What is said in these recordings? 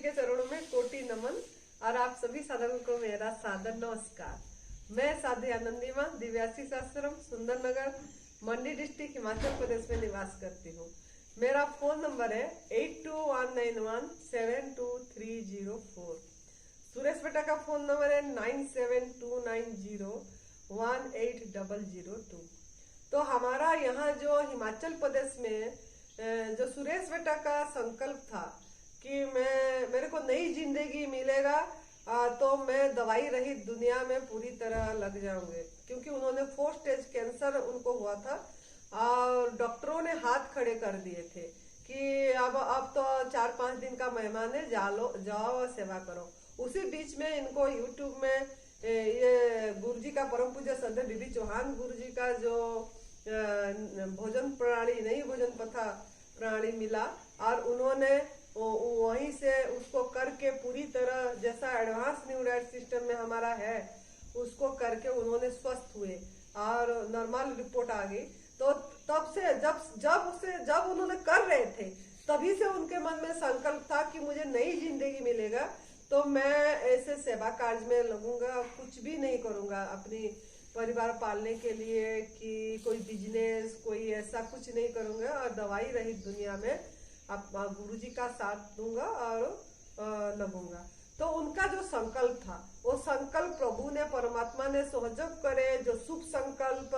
के चरणों में कोटि नमन और आप सभी साधकों को मेरा सादर नमस्कार। मैं साध्वी आनंदी माँ दिव्याशीष आश्रम सुंदरनगर मंडी डिस्ट्रिक्ट हिमाचल प्रदेश में निवास करती हूँ। मेरा फोन नंबर है 8219172304। सुरेश बेटा का फोन नंबर है 9729018002। तो हमारा यहाँ जो हिमाचल प्रदेश में जो सुरेश बेटा का संकल्प था कि मेरे को नई जिंदगी मिलेगा, तो मैं दवाई रहित दुनिया में पूरी तरह लग जाऊंगे, क्योंकि उन्होंने 4 स्टेज कैंसर उनको हुआ था और डॉक्टरों ने हाथ खड़े कर दिए थे कि अब तो 4-5 दिन का मेहमान है, जाओ और सेवा करो। उसी बीच में इनको यूट्यूब में ये गुरुजी का परम पूज्य संत बीबी चौहान गुरुजी का जो भोजन प्रणाली नई भोजन प्रथा प्रणाली मिला और उन्होंने वहीं से उसको करके पूरी तरह जैसा एडवांस न्यू डाइट सिस्टम में हमारा है उसको करके उन्होंने स्वस्थ हुए और नॉर्मल रिपोर्ट आ गई। तो तब से जब उन्होंने कर रहे थे तभी से उनके मन में संकल्प था कि मुझे नई जिंदगी मिलेगा तो मैं ऐसे सेवा कार्य में लगूंगा, कुछ भी नहीं करूंगा अपनी परिवार पालने के लिए कि कोई बिजनेस कोई ऐसा कुछ नहीं करूंगा और दवाई रहित दुनिया में गुरुजी का साथ दूंगा और लगूंगा। तो उनका जो संकल्प था वो संकल्प प्रभु ने परमात्मा ने सहयोग करे, जो शुभ संकल्प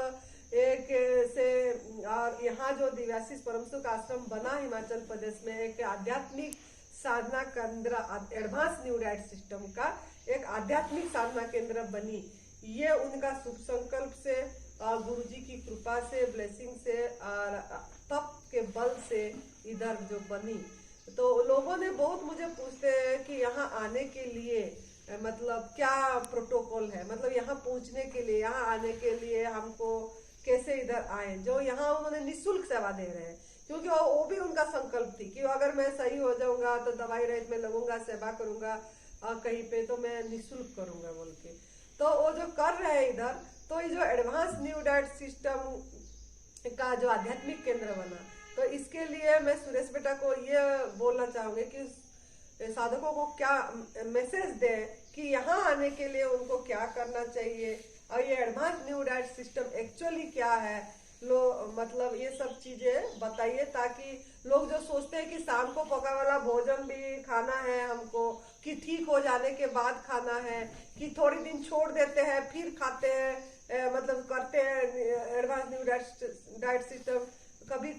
एक से। और यहाँ जो दिव्याशीष परम सुख आश्रम बना हिमाचल प्रदेश में एक आध्यात्मिक साधना केंद्र, एडवांस न्यू डाइट सिस्टम का एक आध्यात्मिक साधना केंद्र बनी, ये उनका शुभ संकल्प से और गुरुजी की कृपा से ब्लेसिंग से और तप के बल से इधर जो बनी। तो लोगों ने बहुत मुझे पूछते हैं कि यहाँ आने के लिए मतलब क्या प्रोटोकॉल है, मतलब यहाँ पहुँचने के लिए, यहाँ आने के लिए हमको कैसे इधर आए। जो यहाँ उन्होंने निःशुल्क सेवा दे रहे हैं, क्योंकि वो भी उनका संकल्प थी कि अगर मैं सही हो जाऊंगा तो दवाई रहित में लगूंगा, सेवा करूंगा और कहीं पे तो मैं निःशुल्क करूंगा बोल के। तो वो जो कर रहे हैं इधर, तो ये जो एडवांस न्यू डाइट सिस्टम का जो आध्यात्मिक केंद्र बना, तो इसके लिए मैं सुरेश बेटा को ये बोलना चाहूंगी कि साधकों को क्या मैसेज दे कि यहाँ आने के लिए उनको क्या करना चाहिए और ये advance new diet system actually क्या है, मतलब ये सब चीजें बताइए, ताकि लोग जो सोचते हैं कि शाम को पका वाला भोजन भी खाना है हमको, कि ठीक हो जाने के बाद खाना है, कि थोड़ी दिन छोड़ देते हैं फिर खाते हैं, मतलब करते हैं एडवांस न्यू डाइट सिस्टम, कभी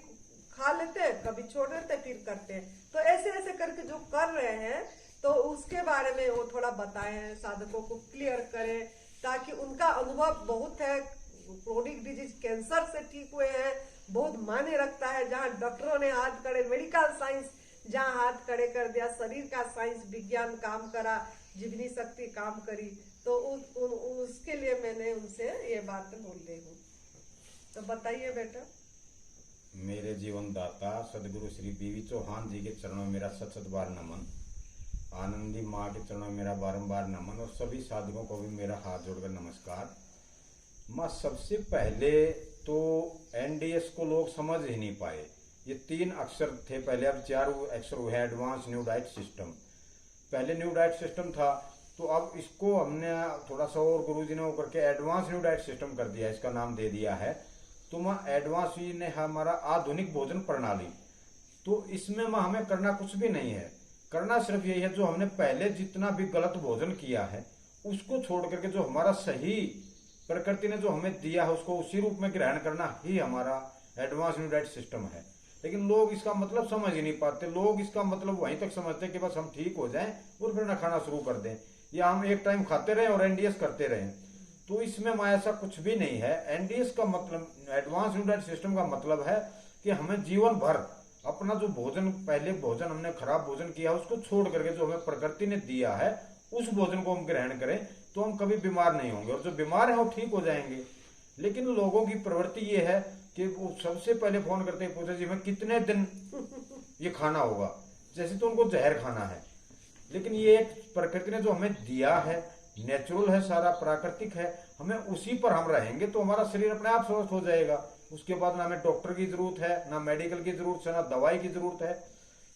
खा लेते हैं कभी छोड़ देते हैं फिर करते हैं। तो ऐसे ऐसे करके जो कर रहे हैं तो उसके बारे में वो थोड़ा बताएं, साधकों को क्लियर करें, ताकि उनका अनुभव बहुत है, क्रोनिक डिजीज कैंसर से ठीक हुए हैं, बहुत मायने रखता है। जहाँ डॉक्टरों ने हाथ खड़े, मेडिकल साइंस जहाँ हाथ खड़े कर दिया, शरीर का साइंस विज्ञान काम करा, जीवनी शक्ति काम करी, तो उसके लिए मैंने उनसे ये बात बोल रही हूँ। तो बताइए बेटा। मेरे जीवन दाता सदगुरु श्री बीवी चौहान जी के चरणों में मेरा सत बार नमन, आनंदी माँ के चरणों में मेरा बारंबार नमन और सभी साधकों को भी मेरा हाथ जोड़कर नमस्कार। माँ, सबसे पहले तो एनडीएस को लोग समझ ही नहीं पाए। ये 3 अक्षर थे पहले, अब 4 अक्षर हुए एडवांस न्यू डाइट सिस्टम। पहले न्यू डाइट सिस्टम था, तो अब इसको हमने थोड़ा सा और गुरुजी ने वो करके एडवांस न्यू डाइट सिस्टम कर दिया, इसका नाम दे दिया है। तो माँ एडवांस ही ने हमारा आधुनिक भोजन प्रणाली, तो इसमें माँ हमें करना कुछ भी नहीं है, करना सिर्फ यही है जो हमने पहले जितना भी गलत भोजन किया है उसको छोड़ करके जो हमारा सही प्रकृति ने जो हमें दिया है उसको उसी रूप में ग्रहण करना ही हमारा एडवांस न्यू डाइट सिस्टम है। लेकिन लोग इसका मतलब समझ ही नहीं पाते। लोग इसका मतलब वहीं तक समझते कि बस हम ठीक हो जाएं और फिर ना खाना शुरू कर दें, या हम एक टाइम खाते रहें और एनडीएस करते रहें। तो इसमें ऐसा कुछ भी नहीं है। एनडीएस का मतलब, एडवांस न्यू डाइट सिस्टम का मतलब है कि हमें जीवन भर अपना जो भोजन, पहले भोजन हमने खराब भोजन किया उसको छोड़ करके जो हमें प्रकृति ने दिया है उस भोजन को हम ग्रहण करें, तो हम कभी बीमार नहीं होंगे और जो बीमार है वो ठीक हो जाएंगे। लेकिन लोगों की प्रवृत्ति ये है कि वो सबसे पहले फोन करते पूछे जी मैं कितने दिन ये खाना होगा, जैसे तो उनको जहर खाना है। लेकिन ये एक प्रकृति ने जो हमें दिया है, नेचुरल है, सारा प्राकृतिक है, हमें उसी पर हम रहेंगे तो हमारा शरीर अपने आप स्वस्थ हो जाएगा। उसके बाद ना हमें डॉक्टर की जरूरत है, ना मेडिकल की जरूरत है, ना दवाई की जरूरत है।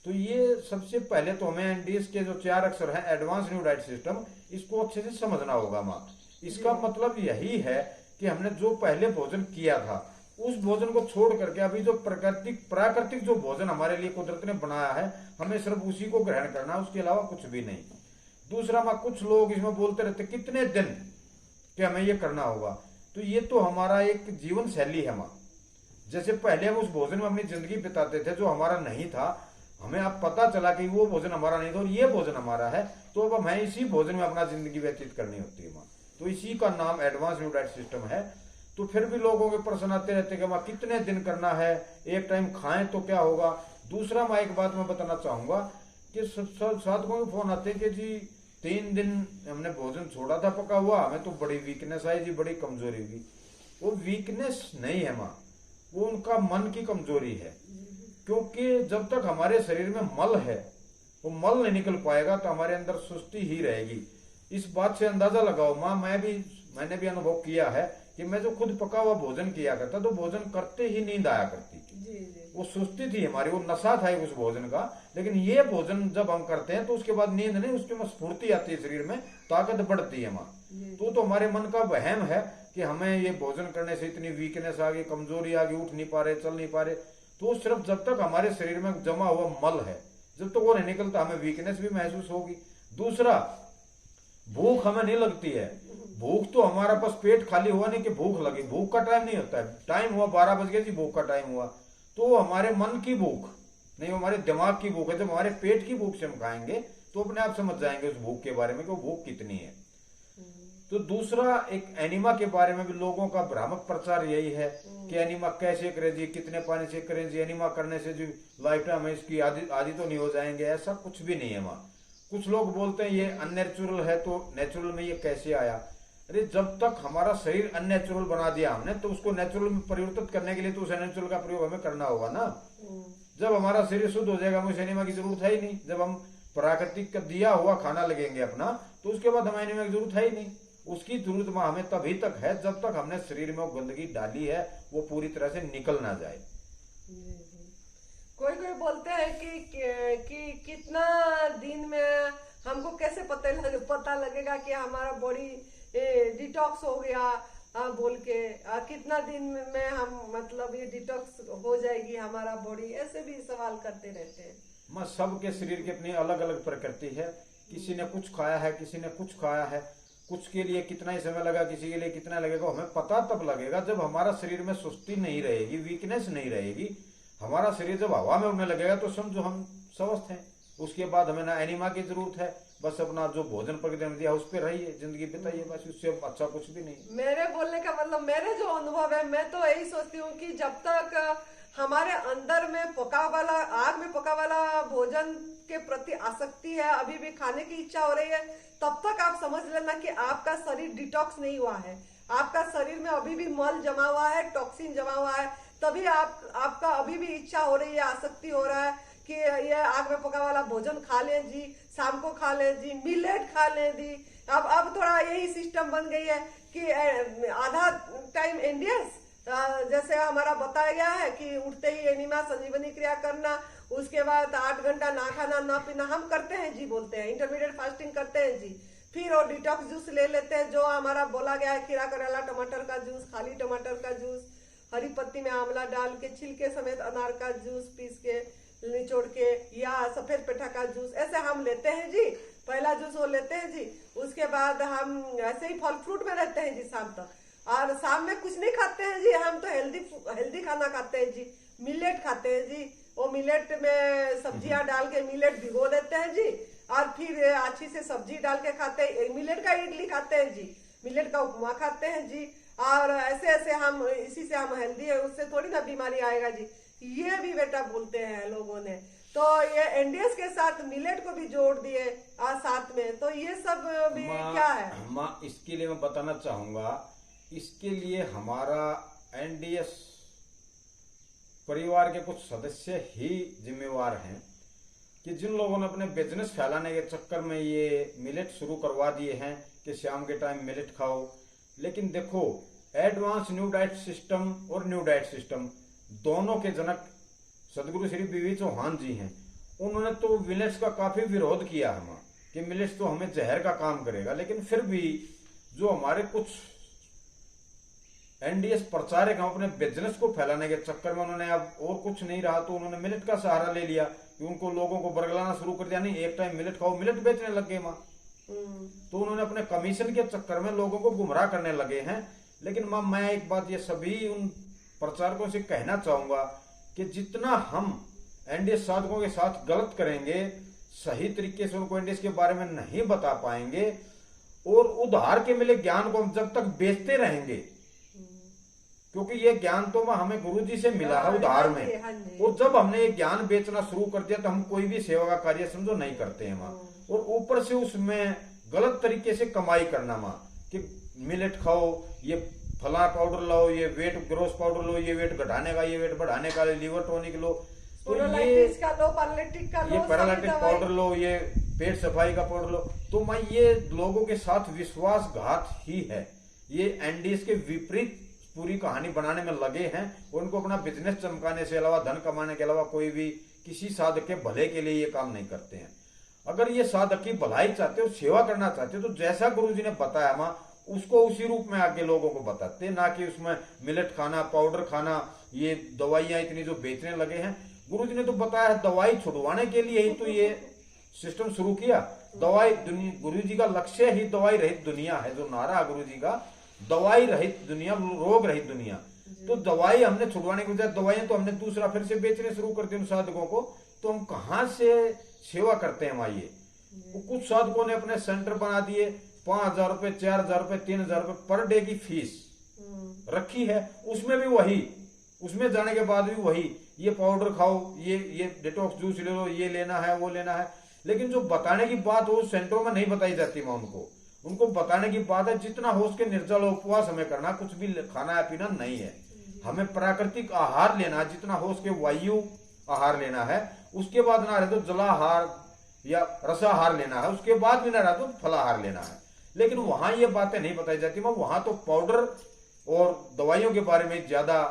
तो ये सबसे पहले तो हमें एनडीएस के जो 4 अक्षर है एडवांस न्यू डाइट सिस्टम, इसको अच्छे से समझना होगा माँ। इसका मतलब यही है कि हमने जो पहले भोजन किया था उस भोजन को छोड़ करके अभी जो प्राकृतिक जो भोजन हमारे लिए कुदरत ने बनाया है, हमें सिर्फ उसी को ग्रहण करना है, उसके अलावा कुछ भी नहीं। दूसरा माँ, कुछ लोग इसमें बोलते रहते कितने दिन कि हमें ये करना होगा, तो ये तो हमारा एक जीवन शैली है माँ। जैसे पहले हम उस भोजन में अपनी जिंदगी बिताते थे जो हमारा नहीं था, हमें अब पता चला कि वो भोजन हमारा नहीं था और ये भोजन हमारा है, तो अब हमें इसी भोजन में अपना जिंदगी व्यतीत करनी होती है माँ। तो इसी का नाम एडवांस न्यू डाइट सिस्टम है। तो फिर भी लोगों के प्रश्न आते रहते कि माँ कितने दिन करना है, एक टाइम खाएं तो क्या होगा। दूसरा माँ, एक बात मैं बताना चाहूंगा कि साधकों के फोन आते हैं कि जी 3 दिन हमने भोजन छोड़ा था पका हुआ, हमें तो बड़ी वीकनेस आई जी, बड़ी कमजोरी हुई। वो वीकनेस नहीं है माँ, वो उनका मन की कमजोरी है। क्योंकि जब तक हमारे शरीर में मल है, वो मल नहीं निकल पाएगा तो हमारे अंदर सुस्ती ही रहेगी। इस बात से अंदाजा लगाओ माँ, मैंने भी अनुभव किया है कि मैं जो खुद पका हुआ भोजन किया करता तो भोजन करते ही नींद आया करती। वो सुस्ती थी हमारी, वो नशा था उस भोजन का। लेकिन ये भोजन जब हम करते हैं तो उसके बाद नींद नहीं, उसके में स्फूर्ति आती है, शरीर में ताकत बढ़ती है माँ। तो हमारे मन का वहम है कि हमें ये भोजन करने से इतनी वीकनेस आ गई, कमजोरी आ गई, उठ नहीं पा रहे, चल नहीं पा रहे। तो सिर्फ जब तक हमारे शरीर में जमा हुआ मल है, जब तक वो नहीं निकलता, हमें वीकनेस भी महसूस होगी। दूसरा, भूख हमें नहीं लगती है। भूख तो हमारा बस पेट खाली हुआ नहीं कि भूख लगी, भूख का टाइम नहीं होता है। टाइम हुआ 12 बज गए जी, भूख का टाइम हुआ, तो हमारे मन की भूख नहीं, हमारे दिमाग की भूख है। जब हमारे पेट की भूख से हम खाएंगे तो अपने आप समझ जाएंगे उस भूख के बारे में कि वो भूख कितनी है। तो दूसरा, एक एनिमा के बारे में भी लोगों का भ्रामक प्रचार यही है कि एनिमा कैसे करें जी, कितने पानी से करें जी, एनिमा करने से जी लाइफ टाइम में इसकी आदि तो नहीं हो जाएंगे। ऐसा कुछ भी नहीं है माँ। कुछ लोग बोलते हैं ये अननेचुरल है, तो नेचुरल में ये कैसे आया। अरे जब तक हमारा शरीर अननेचुरल बना दिया हमने, तो उसको नेचुरल में परिवर्तित करने के लिए तो उस अननेचुरल का प्रयोग हमें करना होगा ना। जब हमारा शरीर शुद्ध हो जाएगा, हमें एनिमा की जरूरत है ही नहीं। जब हम प्राकृतिक का दिया हुआ खाना लगेंगे अपना, तो उसके बाद हमें एनिमा की जरूरत है ही नहीं। उसकी जरूरत माँ हमें तभी तक है जब तक हमने शरीर में वो गंदगी डाली है वो पूरी तरह से निकल ना जाए। कोई बोलते हैं कि कितना दिन में हमको कैसे पता लगेगा कि हमारा बॉडी डिटॉक्स हो गया, बोल के कितना दिन में हम मतलब ये डिटॉक्स हो जाएगी हमारा बॉडी, ऐसे भी सवाल करते रहते हैं। माँ सबके शरीर की अपनी अलग अलग प्रकृति है। किसी ने कुछ खाया है, किसी ने कुछ खाया है, कुछ के लिए कितना ही समय लगा, किसी के लिए कितना लगेगा, हमें पता तब लगेगा जब हमारा शरीर में सुस्ती नहीं रहेगी, वीकनेस नहीं रहेगी। हमारा शरीर जब हवा में उड़ने लगेगा तो समझो हम स्वस्थ हैं। उसके बाद हमें ना एनिमा की जरूरत है, बस अपना जो भोजन प्रकृति ने दिया उस पर रहिए, जिंदगी बिताइए, बस उससे अच्छा कुछ भी नहीं। मेरे बोलने का मतलब, मेरे जो अनुभव है, मैं तो यही सोचती हूँ कि जब तक हमारे अंदर में पका वाला, आग में पका वाला भोजन के प्रति आसक्ति है, अभी भी खाने की इच्छा हो रही है, तब तक आप समझ लेना कि आपका शरीर डिटॉक्स नहीं हुआ है। आपका शरीर में अभी भी मल जमा हुआ है, टॉक्सिन जमा हुआ है, तभी आपका अभी भी इच्छा हो रही है, आसक्ति हो रहा है कि ये आग में पका वाला भोजन खा लें जी, शाम को खा लें जी, मिलेट खा लें जी। अब थोड़ा यही सिस्टम बन गई है कि आधा टाइम एनडीएस, जैसे हमारा बताया गया है कि उठते ही एनिमा संजीवनी क्रिया करना, उसके बाद 8 घंटा ना खाना ना पीना, हम करते हैं जी, बोलते हैं इंटरमीडिएट फास्टिंग करते हैं जी। फिर वो डिटॉक्स जूस ले लेते हैं जो हमारा बोला गया है, खीरा करेला टमाटर का जूस, खाली टमाटर का जूस, हरी पत्ती में आंवला डाल के, छिलके समेत अनार का जूस पीस के निचोड़ के, या सफेद पेठा का जूस, ऐसे हम लेते हैं जी। पहला जूस वो लेते हैं जी, उसके बाद हम ऐसे ही फल फ्रूट में रहते हैं जी शाम तक, और शाम में कुछ नहीं खाते हैं जी। हम तो हेल्दी खाना खाते हैं जी, मिलेट खाते हैं जी। वो मिलेट में सब्जियां डाल के मिलेट भिगो देते हैं जी, और फिर अच्छी से सब्जी डाल के खाते हैं। मिलेट का इडली खाते हैं जी, मिलेट का उपमा खाते हैं जी, और ऐसे ऐसे हम, इसी से हम हेल्दी है, उससे थोड़ी ना बीमारी आएगा जी। ये भी बेटा बोलते हैं लोगों ने। तो ये एनडीएस के साथ मिलेट को भी जोड़ दिए साथ में, तो ये सब भी क्या है माँ? इसके लिए मैं बताना चाहूंगा, इसके लिए हमारा एनडीएस परिवार के कुछ सदस्य ही जिम्मेवार हैं कि जिन लोगों ने अपने बिजनेस फैलाने के चक्कर में ये मिलेट शुरू करवा दिए हैं कि शाम के टाइम मिलेट खाओ। लेकिन देखो, एडवांस न्यू डाइट सिस्टम और न्यू डाइट सिस्टम दोनों के जनक सदगुरु श्री बीवी चौहान जी हैं। उन्होंने तो मिलेट्स का काफी विरोध किया हम कि मिलेट्स तो हमें जहर का काम करेगा, लेकिन फिर भी जो हमारे कुछ एनडीएस प्रचारक हैं अपने बिजनेस को फैलाने के चक्कर में उन्होंने अब और कुछ नहीं रहा तो उन्होंने मिलेट का सहारा ले लिया कि उनको लोगों को बरगलाना शुरू कर दिया, नहीं एक टाइम मिलेट खाओ, मिलेट बेचने लग गए माँ। तो उन्होंने अपने कमीशन के चक्कर में लोगों को गुमराह करने लगे हैं। लेकिन माँ मैं एक बात ये सभी उन प्रचारकों से कहना चाहूंगा कि जितना हम एनडीएस साधकों के साथ गलत करेंगे, सही तरीके से उनको एनडीएस के बारे में नहीं बता पाएंगे और उधार के मिले ज्ञान को हम जब तक बेचते रहेंगे, क्योंकि ये ज्ञान तो हमें गुरुजी से मिला है उधार में, और जब हमने ये ज्ञान बेचना शुरू कर दिया तो हम कोई भी सेवा का कार्य समझो नहीं करते हैं माँ। और ऊपर से उसमें गलत तरीके से कमाई करना माँ कि मिलेट खाओ, ये फला पाउडर लाओ, ये वेट ग्रोस पाउडर लो, ये वेट घटाने का, ये वेट बढ़ाने का, लीवर टॉनिक लो, तो ये पैरालिटिक पाउडर लो, ये पेट सफाई का पाउडर लो। तो मैं ये लोगों के साथ विश्वासघात ही है। ये एनडीएस के विपरीत पूरी कहानी बनाने में लगे हैं। उनको अपना बिजनेस चमकाने से अलावा, धन कमाने के अलावा कोई भी किसी साधक के भले के लिए ये काम नहीं करते हैं। अगर ये साधक की भलाई चाहते हो, सेवा करना चाहते हो, तो जैसा गुरुजी ने बताया माँ उसको उसी रूप में आगे लोगों को बताते, ना कि उसमें मिलेट खाना, पाउडर खाना, ये दवाइयां इतनी जो बेचने लगे हैं। गुरुजी ने तो बताया दवाई छुड़वाने के लिए ही तो ये सिस्टम शुरू किया। दवाई गुरुजी का लक्ष्य ही दवाई रहित दुनिया है, जो नारा गुरुजी का, दवाई रहित दुनिया, रोग रहित दुनिया। तो दवाई हमने छुड़वाने के बजाय दवाइयां तो हमने दूसरा फिर से बेचने शुरू कर दिए उन साधकों को, तो हम कहां से सेवा करते हैं माइए। कुछ साधकों ने अपने सेंटर बना दिए, 5,000 रुपए, 4,000 रुपए, 3,000 रुपए पर डे की फीस रखी है। उसमें भी वही, उसमें जाने के बाद भी वही, ये पाउडर खाओ, ये डिटॉक्स जूस ले लो, ये लेना है, वो लेना है। लेकिन जो बताने की बात वो सेंटरों में नहीं बताई जाती मां उनको बताने की बात है जितना हो उसके निर्जल उपवास हमें करना, कुछ भी खाना या पीना नहीं है, हमें प्राकृतिक आहार लेना, जितना हो उसके वायु आहार लेना है। उसके बाद ना रहे तो जलाहार या रसाहार लेना है, उसके बाद भी ना रहा तो फलाहार लेना है। लेकिन वहां ये बातें नहीं बताई जाती मां, वहां तो पाउडर और दवाइयों के बारे में ज्यादा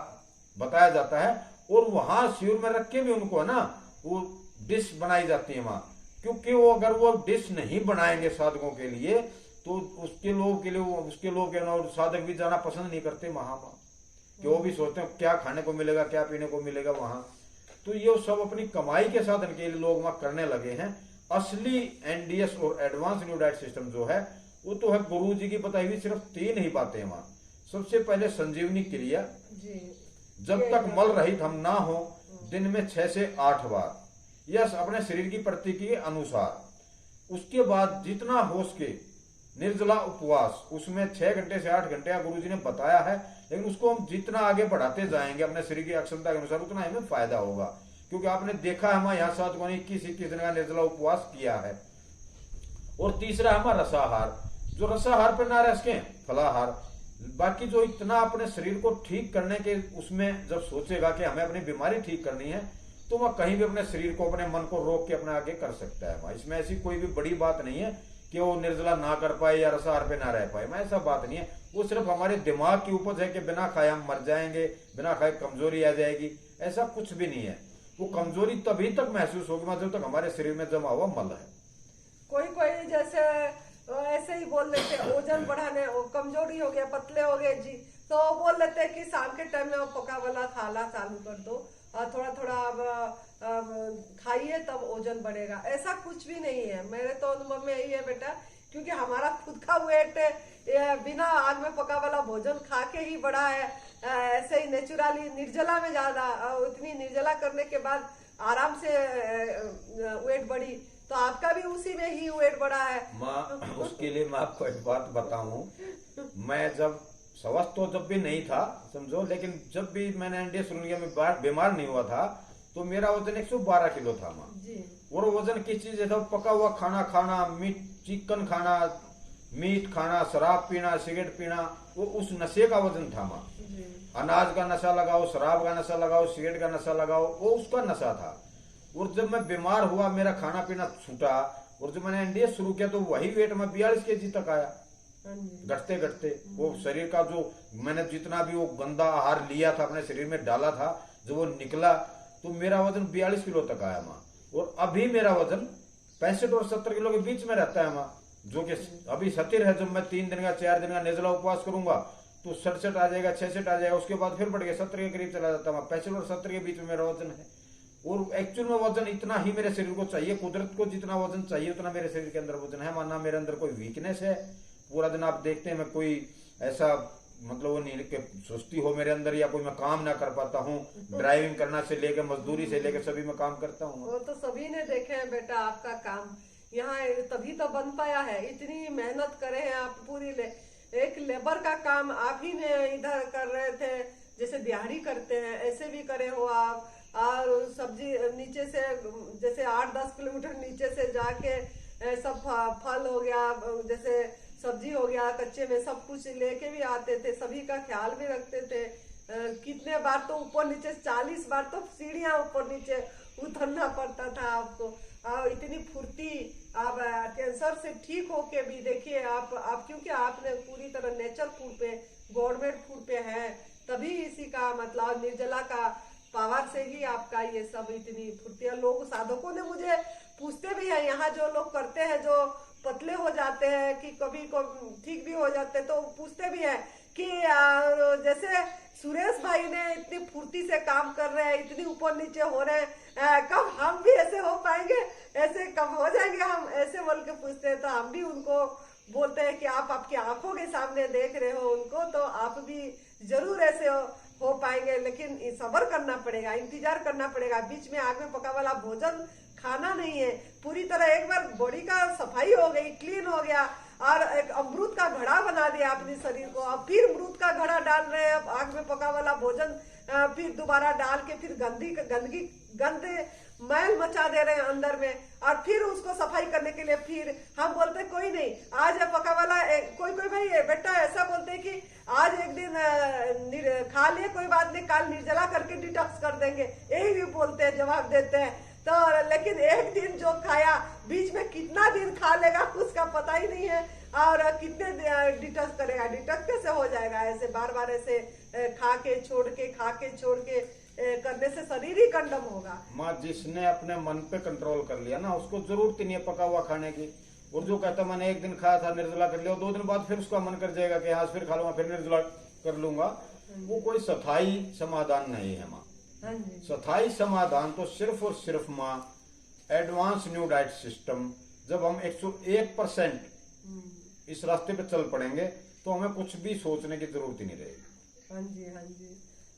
बताया जाता है। और वहां शिविर में रख के भी उनको है ना वो डिश बनाई जाती है मां, क्योंकि वो अगर वो डिश नहीं बनाएंगे साधकों के लिए तो उसके लोग के लिए उसके लोग और साधक भी जाना पसंद नहीं करते वहां कि वो भी सोचते हैं क्या खाने को मिलेगा, क्या पीने को मिलेगा वहां। तो ये सब अपनी कमाई के साधन के लिए लोग वहां करने लगे हैं। असली एनडीएस और एडवांस न्यू डाइट सिस्टम जो है वो तो है गुरु जी की बताई हुई सिर्फ 3 ही बातें वहां। सबसे पहले संजीवनी क्रिया, जब तक मल रहित हम ना हो, दिन में 6 से 8 बार, यह अपने शरीर की प्रकृति के अनुसार। उसके बाद जितना हो सके निर्जला उपवास, उसमें 6 घंटे से 8 घंटे गुरुजी ने बताया है, लेकिन उसको हम जितना आगे बढ़ाते जाएंगे अपने शरीर की अक्षमता के अनुसार उतना हमें फायदा होगा। क्योंकि आपने देखा है हमारे यहाँ साधकों ने 21 दिन का निर्जला उपवास किया है। और तीसरा हमारा रसाहार, जो रसाहार पर ना रह सके फलाहार। बाकी जो इतना अपने शरीर को ठीक करने के उसमें जब सोचेगा कि हमें अपनी बीमारी ठीक करनी है तो वह कहीं भी अपने शरीर को, अपने मन को रोक के अपने आगे कर सकता है। इसमें ऐसी कोई भी बड़ी बात नहीं है कि वो निर्जला ना कर पाए या रसाहार पे ना रह पाए, मैं ऐसा बात नहीं है। वो सिर्फ हमारे दिमाग की उपज है कि बिना खाए हम मर जाएंगे, बिना खाए कमजोरी आ जाएगी, ऐसा कुछ भी नहीं है। वो कमजोरी तभी तक महसूस होगी जब तक हमारे शरीर में जमा हुआ मल है। कोई जैसे ऐसे ही बोल देते वजन बढ़ाने, कमजोरी हो गया, पतले हो गए जी, तो बोल लेते हैं कि शाम के टाइम में पका वाला खाना चालू कर दो, थोड़ा थोड़ा खाइए तब वजन बढ़ेगा। ऐसा कुछ भी नहीं है, मेरे तो अनुभव में यही है बेटा, क्योंकि हमारा खुद का वेट बिना आग में पका वाला भोजन खा के ही बढ़ा है। ऐसे ही नेचुरली निर्जला में ज्यादा, इतनी निर्जला करने के बाद आराम से वेट बढ़ी, तो आपका भी उसी में ही वेट बढ़ा है। माँ उसके लिए मैं आपको एक बात बताऊं, मैं जब स्वस्थ तो जब भी नहीं था समझो, लेकिन जब भी मैंने एनडीएस में बीमार नहीं हुआ था तो मेरा वजन 112 किलो था माँ। और वजन किस चीज था, पका हुआ खाना खाना, मीट चिकन खाना, मीट खाना, शराब पीना, सिगरेट पीना, वो उस नशे का वजन था माँ। अनाज का नशा लगाओ, शराब का नशा लगाओ, सिगरेट का नशा लगाओ, वो उसका नशा था। और जब मैं बीमार हुआ, मेरा खाना पीना छूटा और जब मैंने एनडीएस शुरू किया तो वही वेट में 42 kg तक आया, घटते घटते। वो शरीर का जो मैंने जितना भी वो गंदा आहार लिया था अपने शरीर में डाला था, जब वो निकला तो मेरा वजन 42 किलो तक आया माँ। और अभी मेरा वजन 65 और 70 किलो के बीच में रहता है माँ, जो कि अभी स्थिर है। जब मैं 3 दिन का 4 दिन का निर्जला उपवास करूंगा तो 67 आ जाएगा, 66 आ जाएगा, उसके बाद फिर बढ़ गया 70 के करीब चला जाता है। 65 और 70 के बीच में मेरा वजन है। और एक्चुअल में वजन इतना ही मेरे शरीर को चाहिए, कुदरत को जितना वजन चाहिए उतना मेरे शरीर के अंदर वजन है। माना मेरे अंदर कोई वीकनेस है, पूरा दिन आप देखते हैं मैं कोई ऐसा मतलब वो नहीं कि सुस्ती हो मेरे अंदर या कोई मैं काम ना कर पाता हूँ। ड्राइविंग करना से लेकर मजदूरी से लेकर सभी में काम करता हूँ। वो तो सभी ने देखे हैं बेटा, आपका काम यहाँ तभी तो बन पाया है। इतनी मेहनत करे हैं आप, पूरी एक लेबर का काम आप ही ने इधर कर रहे थे, जैसे दिहाड़ी करते हैं ऐसे भी करे हो आप। और सब्जी नीचे से जैसे 8-10 किलोमीटर नीचे से जाके सब फल हो गया, जैसे सब्जी हो गया, कच्चे में सब कुछ लेके भी आते थे, सभी का ख्याल भी रखते थे। कितने बार तो ऊपर नीचे 40 बार तो सीढ़ियां ऊपर नीचे उतरना पड़ता था आपको। और इतनी फुर्ती, आप कैंसर से ठीक होके भी देखिए आप क्योंकि आपने पूरी तरह नेचर फूड पे, गवर्नमेंट फूड पे है, तभी इसी का मतलब निर्जला का पावर से ही आपका ये सब इतनी फुर्ती है। लोग साधकों ने मुझे पूछते भी है, यहाँ जो लोग करते हैं जो पतले हो जाते हैं कि कभी को ठीक भी हो जाते, तो पूछते भी है कि जैसे सुरेश भाई ने इतनी फुर्ती से काम कर रहे हैं, इतनी ऊपर नीचे हो रहे हैं, कब हम भी ऐसे हो पाएंगे, ऐसे कब हो जाएंगे हम, ऐसे बोल के पूछते हैं। तो हम भी उनको बोलते हैं कि आप आपकी आंखों के सामने देख रहे हो उनको, तो आप भी जरूर ऐसे हो पाएंगे। लेकिन सब्र करना पड़ेगा, इंतजार करना पड़ेगा। बीच में आग में पका वाला भोजन खाना नहीं है। पूरी तरह एक बार बॉडी का सफाई हो गई, क्लीन हो गया और एक अमृत का घड़ा बना दिया अपने शरीर को, अब फिर अमृत का घड़ा डाल रहे हैं, अब आग में पका वाला भोजन फिर दोबारा डाल के फिर गंद मैल मचा दे रहे हैं अंदर में, और फिर उसको सफाई करने के लिए फिर हम बोलते हैं कोई नहीं, आज पका वाला कोई भाई बेटा ऐसा बोलते हैं कि आज एक दिन खा लिए कोई बात नहीं, कल निर्जला करके डिटॉक्स कर देंगे, यही भी बोलते हैं, जवाब देते हैं। तो लेकिन एक दिन जो खाया बीच में कितना दिन खा लेगा उसका पता ही नहीं है, और कितने डिटॉक्स करेगा, डिटॉक्स कैसे हो जाएगा ऐसे बार बार ऐसे खा के छोड़ के करने से शरीर ही कंडम होगा। माँ, जिसने अपने मन पे कंट्रोल कर लिया ना उसको जरूरत ही नहीं है पका हुआ खाने की। और जो कहता मैंने एक दिन खाया था निर्जला कर लिया, 2 दिन बाद फिर उसका मन कर जाएगा कि आज फिर खा लूंगा, फिर निर्जला कर लूंगा, वो कोई स्थायी समाधान नहीं है माँ। स्थायी समाधान तो सिर्फ और सिर्फ माँ एडवांस न्यू डाइट सिस्टम, जब हम 101% इस रास्ते पे चल पड़ेंगे तो हमें कुछ भी सोचने की जरूरत ही नहीं रहेगी। हाँ जी,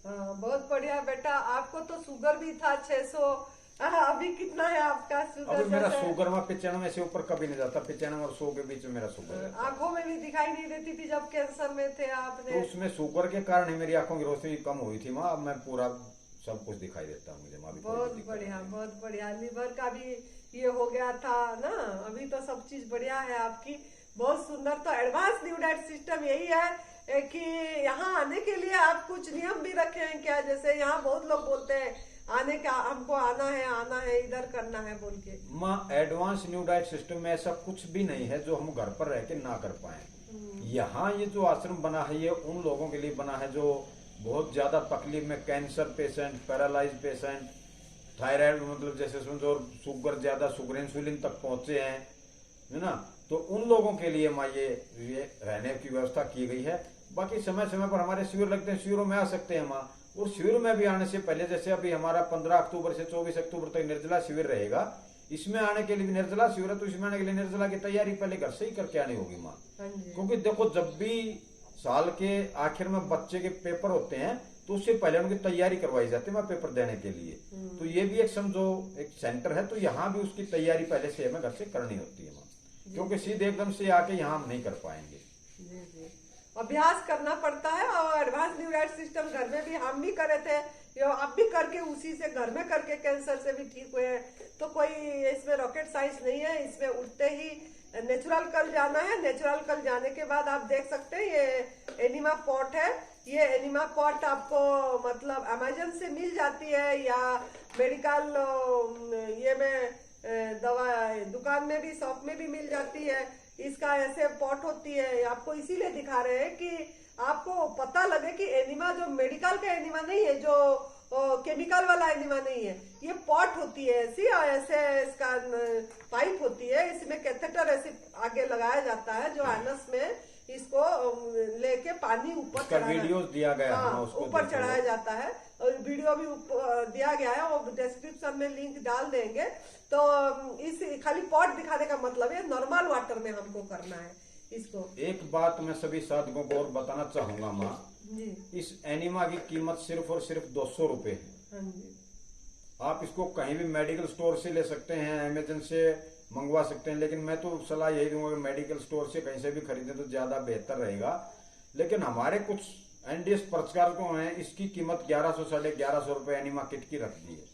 बहुत बढ़िया बेटा। आपको तो शुगर भी था 600, अभी कितना है आपका शुगर? अभी मेरा शुगर में 95 से ऊपर कभी नहीं जाता, 95 और 100 के बीच में मेरा शुगर है। आंखों में भी दिखाई नहीं देती थी जब कैंसर में थे आपने? तो उसमें शुगर के कारण ही मेरी आंखों की रोशनी कम हुई थी माँ, अब मैं पूरा सब कुछ दिखाई देता है मुझे माँ। बहुत बढ़िया। लिवर का भी ये हो गया था ना, अभी तो सब चीज बढ़िया है आपकी, बहुत सुंदर। तो एडवांस न्यू डाइट सिस्टम यही है कि यहाँ आने के लिए आप कुछ नियम भी रखे हैं क्या? जैसे यहाँ बहुत लोग बोलते हैं आने का, हमको आना है इधर करना है बोल के। माँ, एडवांस न्यू डाइट सिस्टम में ऐसा कुछ भी नहीं है जो हम घर पर रह के ना कर पाए। यहाँ ये जो आश्रम बना है ये उन लोगों के लिए बना है जो बहुत ज्यादा तकलीफ में, cancer patient, paralyse patient, thyroid मतलब जैसे समझो शुगर ज्यादा, शुगर इंसुलिन तक पहुंचे हैं, है ना, तो उन लोगों के लिए माँ ये रहने की व्यवस्था की गई है। बाकी समय समय पर हमारे शिविर लगते हैं, शिविरों में आ सकते हैं माँ। और शिविर में भी आने से पहले, जैसे अभी हमारा 15 अक्टूबर से 24 अक्टूबर तक निर्जला शिविर रहेगा, इसमें आने के लिए भी निर्जला शिविर है, तो इसमें आने के लिए निर्जला की तैयारी पहले घर से ही करके आनी होगी माँ। क्योंकि देखो जब भी साल के आखिर में बच्चे के पेपर होते हैं तो उससे पहले उनकी तैयारी करवाई जाती है माँ पेपर देने के लिए। तो ये भी एक समझो एक सेंटर है, तो यहाँ भी उसकी तैयारी पहले से हमें घर से करनी होती है माँ, क्योंकि सीधे एकदम से आके यहाँ हम नहीं कर पाएंगे। अभ्यास करना पड़ता है। और एडवांस न्यू डाइट सिस्टम घर में भी हम भी करे थे, आप भी करके उसी से घर में करके कैंसर से भी ठीक हुए हैं। तो कोई इसमें रॉकेट साइंस नहीं है, इसमें उठते ही नेचुरल कल जाना है। नेचुरल कल जाने के बाद आप देख सकते हैं ये एनिमा पॉट है, ये एनिमा पॉट आपको मतलब अमेजन से मिल जाती है या मेडिकल ये में दवा दुकान में भी, शॉप में भी मिल जाती है। इसका ऐसे पॉट होती है, आपको इसीलिए दिखा रहे हैं कि आपको पता लगे कि एनिमा जो मेडिकल का एनिमा नहीं है, जो केमिकल वाला एनिमा नहीं है। ये पॉट होती है ऐसी, और ऐसे इसका पाइप होती है, इसमें कैथेटर ऐसे आगे लगाया जाता है जो एनस में इसको लेके पानी ऊपर वीडियो दिया गया है, हाँ, ऊपर चढ़ाया जाता है, और वीडियो भी दिया गया है, वो डिस्क्रिप्शन में लिंक डाल देंगे। तो इस खाली पॉट दिखाने का मतलब है नॉर्मल वाटर में हमको करना है इसको। एक बात मैं सभी साधकों को और बताना चाहूंगा माँ जी, इस एनिमा की कीमत सिर्फ और सिर्फ 200 रुपए है। हाँ जी, आप इसको कहीं भी मेडिकल स्टोर से ले सकते हैं, अमेजन से मंगवा सकते हैं, लेकिन मैं तो सलाह यही दूंगा कि मेडिकल स्टोर से कहीं से भी खरीदें तो ज्यादा बेहतर रहेगा। लेकिन हमारे कुछ एनडीएस प्रचारकों हैं इसकी कीमत 1100 1150 रुपए एनिमा किट की रख दी है,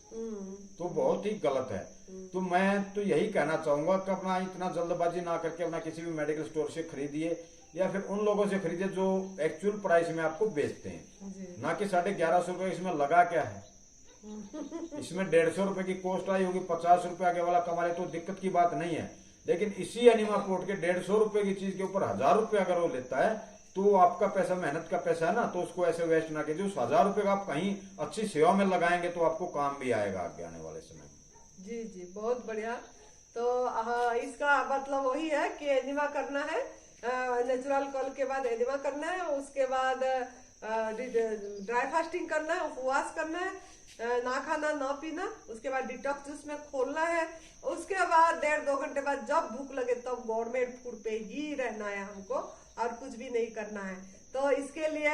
तो बहुत ही गलत है। तो मैं तो यही कहना चाहूंगा कि अपना इतना जल्दबाजी ना करके अपना किसी भी मेडिकल स्टोर से खरीदिए, या फिर उन लोगों से खरीदिए जो एक्चुअल प्राइस में आपको बेचते हैं, ना कि 1150 रुपए। इसमें लगा क्या है? इसमें 150 रुपए की कॉस्ट आई होगी, 50 रुपए आगे वाला कमा ले तो दिक्कत की बात नहीं है। लेकिन इसी एनिमा पोर्ट के 150 रुपए की चीज के ऊपर 1000 रुपए अगर वो लेता है तो आपका पैसा मेहनत का पैसा है ना, तो उसको ऐसे वेस्ट ना कीजिए। उस 1000 रुपए का आप कहीं अच्छी सेवा में लगाएंगे तो आपको काम भी आएगा आगे आने वाले समय में। जी जी, बहुत बढ़िया। तो इसका मतलब वही है कि एनिमा करना है, नेचुरल कॉल के बाद एनिमा करना है, उसके बाद ड्राई फास्टिंग करना है, उपवास करना है, ना खाना ना पीना, उसके बाद डिटॉक्स जूस में खोलना है, उसके बाद 1.5-2 घंटे बाद जब भूख लगे तब गवर्नमेंट फूड पे ही रहना है हमको, और कुछ भी नहीं करना है। तो इसके लिए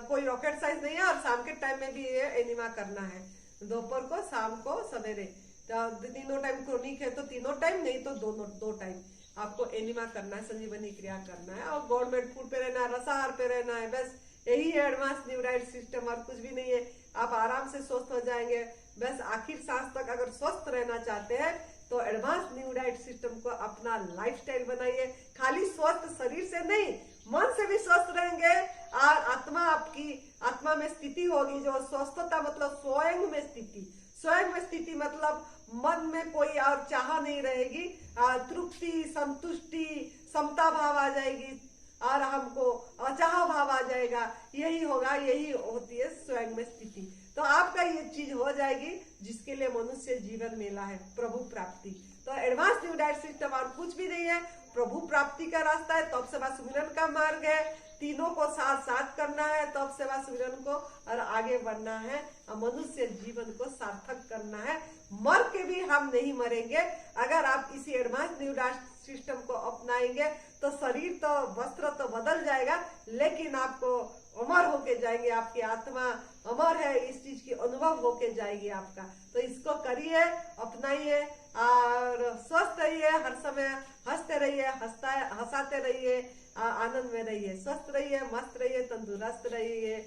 कोई रॉकेट साइंस नहीं है, और शाम के टाइम में भी ये एनिमा करना है, दोपहर को, शाम को, सवेरे, तो तीनों टाइम क्रोनिक है तो तीनों टाइम, नहीं तो दो टाइम आपको एनिमा करना है, संजीवनी क्रिया करना है, और गवर्नमेंट फूड पे रहना है, रसाहार पे रहना है। बस यही है एडवांस न्यू डाइट सिस्टम, और कुछ भी नहीं है। आप आराम से स्वस्थ हो जाएंगे। बस आखिर सांस तक अगर स्वस्थ रहना चाहते हैं तो एडवांस न्यू डाइट सिस्टम को अपना लाइफस्टाइल बनाइए। खाली स्वस्थ शरीर से नहीं, मन से भी स्वस्थ रहेंगे, और आत्मा, आपकी आत्मा में स्थिति होगी जो स्वस्थता मतलब स्वयं में स्थिति। स्वयं में स्थिति मतलब मन में कोई और चाह नहीं रहेगी, तृप्ति, संतुष्टि, समता भाव आ जाएगी, और हमको अचाह भाव आ जाएगा। यही होगा, यही होती है स्वयं में स्थिति। तो आपका ये चीज हो जाएगी जिसके लिए मनुष्य जीवन मिला है, प्रभु प्राप्ति। तो एडवांस न्यू डाइट सिस्टम और कुछ भी नहीं है, प्रभु प्राप्ति का रास्ता है, तप सेवा सुमिरन का मार्ग है, तीनों को साथ साथ करना है, तप सेवा सुमिरन को, और आगे बढ़ना है, मनुष्य जीवन को सार्थक करना है। मर के भी हम नहीं मरेंगे अगर आप इसी एडवांस न्यू डाइट सिस्टम को अपनाएंगे। तो शरीर तो, वस्त्र तो बदल जाएगा, लेकिन आपको अमर होके जाएंगे, आपकी आत्मा अमर है, इस चीज की अनुभव होके जाएगी आपका। तो इसको करिए, अपनाइए, और स्वस्थ रहिए, हर समय हंसते रहिए, हंसाते रहिए, आनंद में रहिए, स्वस्थ रहिए, मस्त रहिए, तंदुरुस्त रहिए।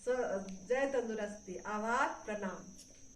जय तंदुरुस्ती। आभार, प्रणाम।